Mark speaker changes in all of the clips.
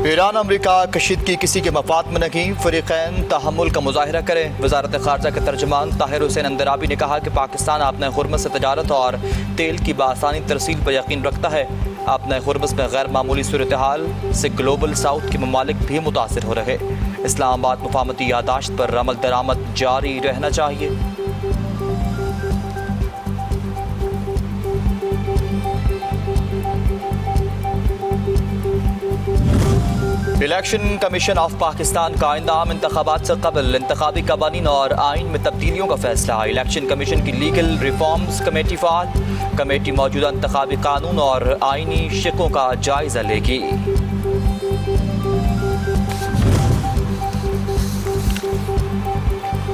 Speaker 1: Iran अमरीका कशीदगी किसी के मफाद में नहीं, फरीकैन तहम्मुल का मुजाहिरा करें। वजारत खारजा के तर्जमान ताहिर हुसैन अंदराबी ने कहा कि पाकिस्तान अपने हुर्मस से तजारत और तेल की बासानी तरसील पर यकीन रखता है। अपने हुर्मस में गैर मामूली सूरत हाल से ग्लोबल साउथ के ममालिक भी मुतासर हो रहे। इस्लामाबाद मुफाहमती यादाश्त पर अमल दरामद जारी रहना चाहिए। इलेक्शन कमीशन ऑफ पाकिस्तान का आइंदा आम इंतखाबात से कबल इंतखाबी कवानीन और आइन में तब्दीलियों का फैसला। इलेक्शन कमीशन की लीगल रिफॉर्म्स कमेटी फाल। कमेटी मौजूदा इंतखाबी कानून और आइनी शिकों का जायजा लेगी।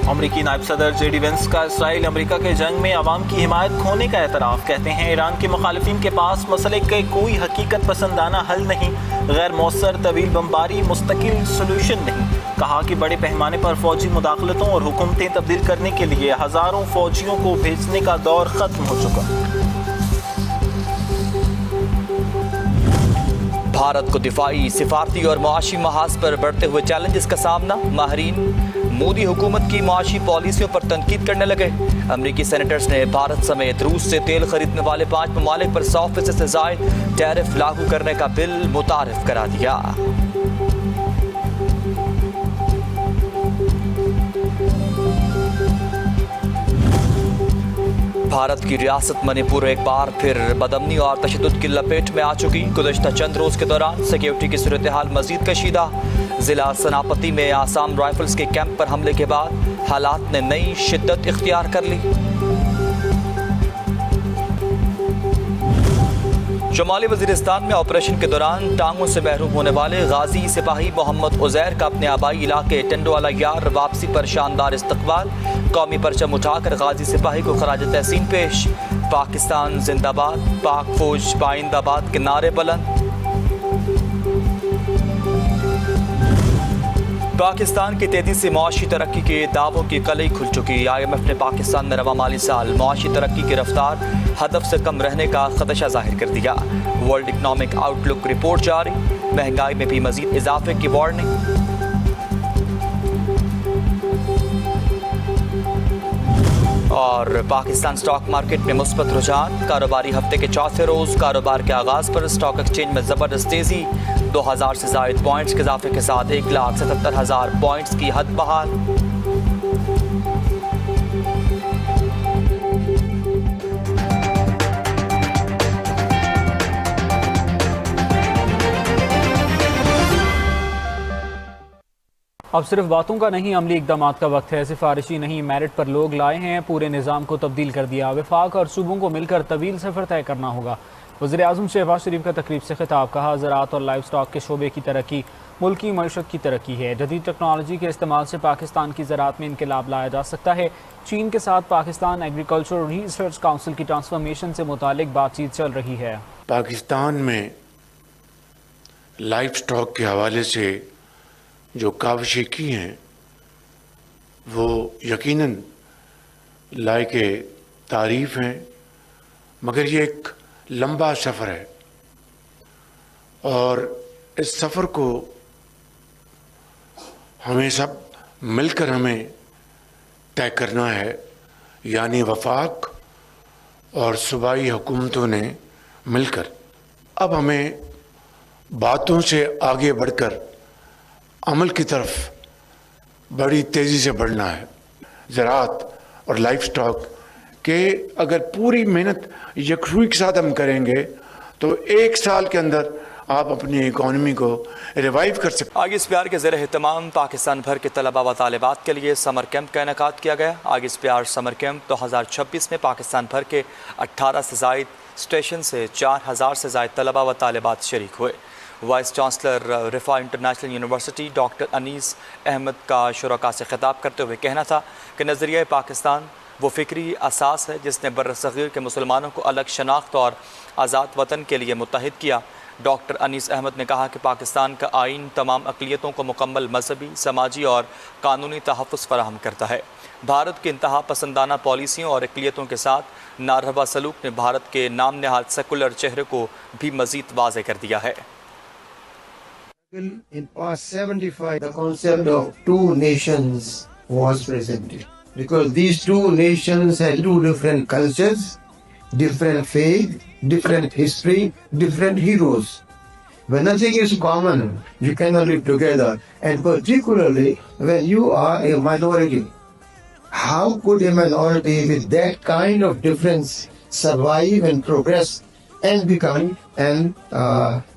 Speaker 2: अमरीकी नायब सदर JD वेंस का इसराइल अमरीका के जंग में अवाम की हिमायत खोने का एतराफ़। कहते हैं ईरान के मुखालिफिन के पास मसले के कोई हकीकत पसंदाना हल नहीं, गैर मौसर तवील बमबारी मुस्तकिल सोल्यूशन नहीं। कहा कि बड़े पैमाने पर फौजी मुदाखलतों और हुकूमतें तब्दील करने के लिए हज़ारों फौजियों को भेजने का दौर ख़त्म हो चुका।
Speaker 1: भारत को दिफाई, सिफारती और मुआशी महाज पर बढ़ते हुए चैलेंजेस का सामना। माहरीन मोदी हुकूमत की मुआशी पॉलिसियों पर तनकीद करने लगे। अमरीकी सेनेटर्स ने भारत समेत रूस से तेल खरीदने वाले 5 ममालिक पर 100% से ज़ायद टैरिफ लागू करने का बिल मुतारिफ करा दिया। भारत की रियासत मणिपुर एक बार फिर बदअमनी और तशद्दुद की लपेट में आ चुकी। गुज़श्ता चंद रोज़ के दौरान सिक्योरिटी की सूरत हाल मज़ीद कशीदा। ज़िला सनापति में आसाम राइफल्स के कैंप पर हमले के बाद हालात ने नई शिद्दत इख्तियार कर ली। शुमाली वज़ीरिस्तान में ऑपरेशन के दौरान टांगों से महरूम होने वाले गाजी सिपाही मोहम्मद उज़ैर का अपने आबाई इलाके टंडोवाला यार वापसी पर शानदार इस्तकबाल। कौमी परचम उठाकर गाजी सिपाही को खराज तहसीन पेश। पाकिस्तान जिंदाबाद, पाक फौज पाइंदाबाद के नारे बुलंद। पाकिस्तान की तेजी से मुआशी तरक्की के दावों की कलई खुल चुकी। IMF ने पाकिस्तान में रवा माली साल मुआशी तरक्की की रफ्तार हदफ से कम रहने का खदशा जाहिर कर दिया। वर्ल्ड इकनॉमिक आउटलुक रिपोर्ट जारी। महंगाई में भी मजीद इजाफे की वार्निंग। और पाकिस्तान स्टॉक मार्केट में मुस्बत रुझान। कारोबारी हफ्ते के चौथे रोज कारोबार के आगाज पर स्टॉक एक्सचेंज में जबरदस्त तेजी। 2000 से जायद पॉइंट्स के इजाफे के साथ 1,77,000 पॉइंट्स की हद बहाल।
Speaker 3: अब सिर्फ बातों का नहीं, अमली इक़दामात का वक्त है। सिफारिशी नहीं, मेरिट पर लोग लाए हैं, पूरे निज़ाम को तब्दील कर दिया। वफाक और सूबों को मिलकर तवील सफ़र तय करना होगा। वज़ीर-ए-आज़म शहबाज शरीफ का तकरीब से खिताब। कहा, ज़राअत और लाइव स्टॉक के शोबे की तरक्की मुल्क की मईशत की तरक्की है। जदीद टेक्नोलॉजी के इस्तेमाल से पाकिस्तान की ज़राअत में इनकलाब लाया जा सकता है। चीन के साथ पाकिस्तान एग्रीकल्चर रिसर्च काउंसिल की ट्रांसफॉर्मेशन से मुतालिक बातचीत चल रही है।
Speaker 4: पाकिस्तान में लाइव स्टॉक के हवाले से जो काविशें की हैं वो यकीनन लायके तारीफ़ हैं, मगर ये एक लंबा सफ़र है और इस सफ़र को हमें सब मिलकर हमें तय करना है। यानी वफाक और सूबाई हुकूमतों ने मिलकर अब हमें बातों से आगे बढ़कर अमल की तरफ बड़ी तेज़ी से बढ़ना है। ज़राअत और लाइफ स्टॉक के अगर पूरी मेहनत यकसुई के साथ हम करेंगे तो 1 साल के अंदर आप अपनी इकॉनमी को रिवाइव कर सकते।
Speaker 1: आगे इस प्यार के ज़ेर एहतमाम पाकिस्तान भर के तलबा व तालिबात के लिए समर कैंप का इनेकाद किया गया। आगे इस प्यार समर कैंप 2026 में पाकिस्तान भर के 18 से ज़ायद स्टेशन से 4000 से ज़ायद तलबा व तालिबात शरीक हुए। Vice chancellor Riphah international university doctor Anees Ahmad का शुरका से खिताब करते हुए कहना था कि नज़रिया पाकिस्तान वो फ़िक्री असास है जिसने बर्रसग़ीर के मुसलमानों को अलग शनाख्त और आज़ाद वतन के लिए मुत्तहिद किया। डॉक्टर अनीस अहमद ने कहा कि पाकिस्तान का आइन तमाम अक़लियतों को मुकम्मल मजहबी, समाजी और कानूनी तहफ़्फ़ुज़ फ़राहम करता है। भारत की इंतहा पसंदाना पॉलिसियों और अक़लियतों के साथ नारवा सलूक ने भारत के नाम नहाद सेकुलर चेहरे को भी मज़ीद वाज़ेह कर दिया है।
Speaker 5: In past 75, the concept of two nations was presented. Because these two nations had two different cultures, different faith, different history, different heroes. When nothing is common, you cannot live together. And particularly when you are a minority. How could a minority with that kind of difference survive and progress and become an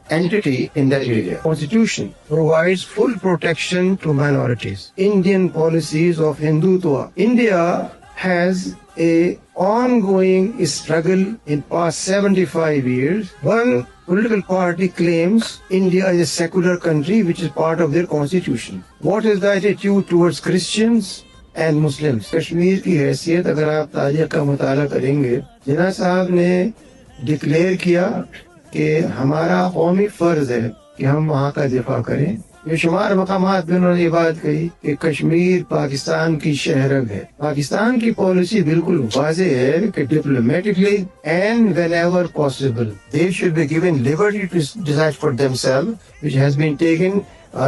Speaker 5: entity in that area? Constitution provides full protection to minorities. Indian policies of Hindutva. India has a ongoing struggle in past 75 years. One political party claims India is a secular country which is part of their constitution. What is the attitude towards Christians and Muslims? Kashmir की हैसियत अगर आप तारीख का मुताला करेंगे, जिन्ना साहब ने declare किया कि हमारा कौमी फर्ज है कि हम वहाँ का दिफा करें। बेशुमार मकामात पे उन्होंने ये बात कही कि कश्मीर पाकिस्तान की शहरग है। पाकिस्तान की पॉलिसी बिल्कुल वाज़ेह है कि diplomatically and whenever possible they should be given liberty to decide for themselves, which has been taken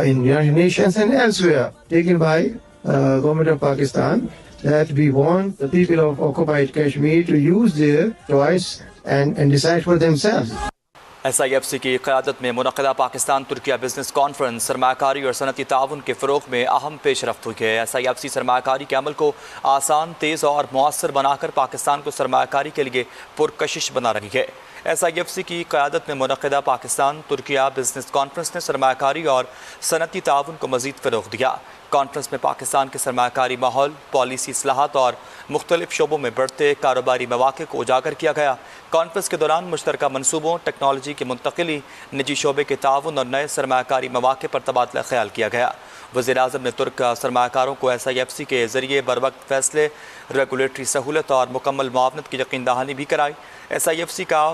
Speaker 5: in United Nations and elsewhere, taken by government of Pakistan, that we want the people of occupied Kashmir to use their choice and decide for themselves.
Speaker 1: SIFC की क़यादत में मुनक़दा Pakistan Türkiye business conference सरमाकारी और सनती ताउन के फ़रोग़ में अहम पेशरफ्त हुई है। SIFC सरमाकारी के अमल को आसान, तेज़ और मौसर बनाकर पाकिस्तान को सरमाकारी के लिए पुरकशिश बना रही है। SIFC की क़यादत में मुनक़दा पाकिस्तान तुर्किया बिजनेस कॉन्फ्रेंस ने सरमाकारी और सनती ताउन को मज़ीद फ़रोग़ दिया। कॉन्फ्रेंस में पाकिस्तान के सरमाकारी माहौल, पॉलिसी इस्लाहात और मुख्तलिफ शोबों में बढ़ते कारोबारी मौक़े को उजागर किया गया। कॉन्फ्रेंस के दौरान मुश्तरका मनसूबों, टेक्नोलॉजी की मुंतकिली, निजी शोबे के ताउन और नए सरमाकारी मौक़े पर तबादला ख्याल किया गया। वज़ीर-ए-आज़म ने तुर्क सरमाकारों को SIFC के ज़रिए बरवक्त फ़ैसले, रेगुलेटरी सहूलत और मुकम्मल मुआवनत की यकीन दहानी भी कराई। SIFC का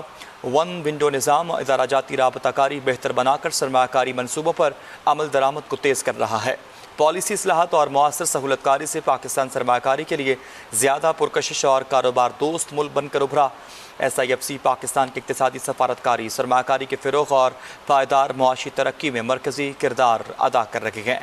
Speaker 1: वन विंडो निज़ाम इदारा-जाती राबताकारी बेहतर बनाकर सरमाकारी मनसूबों पर अमल दरामद को तेज़ कर रहा है। पॉलिसी इस्लाहात और मौसर सहूलतकारी से पाकिस्तान सरमाकारी के लिए ज़्यादा पुरकशिश और कारोबार दोस्त मुल्क बनकर उभरा। SIFC पाकिस्तान की इक़्तिसादी सफारतकारी, सरमाकारी के फ़रोग़ और पायदार मुआशी तरक्की में मरकज़ी किरदार अदा कर रहे हैं।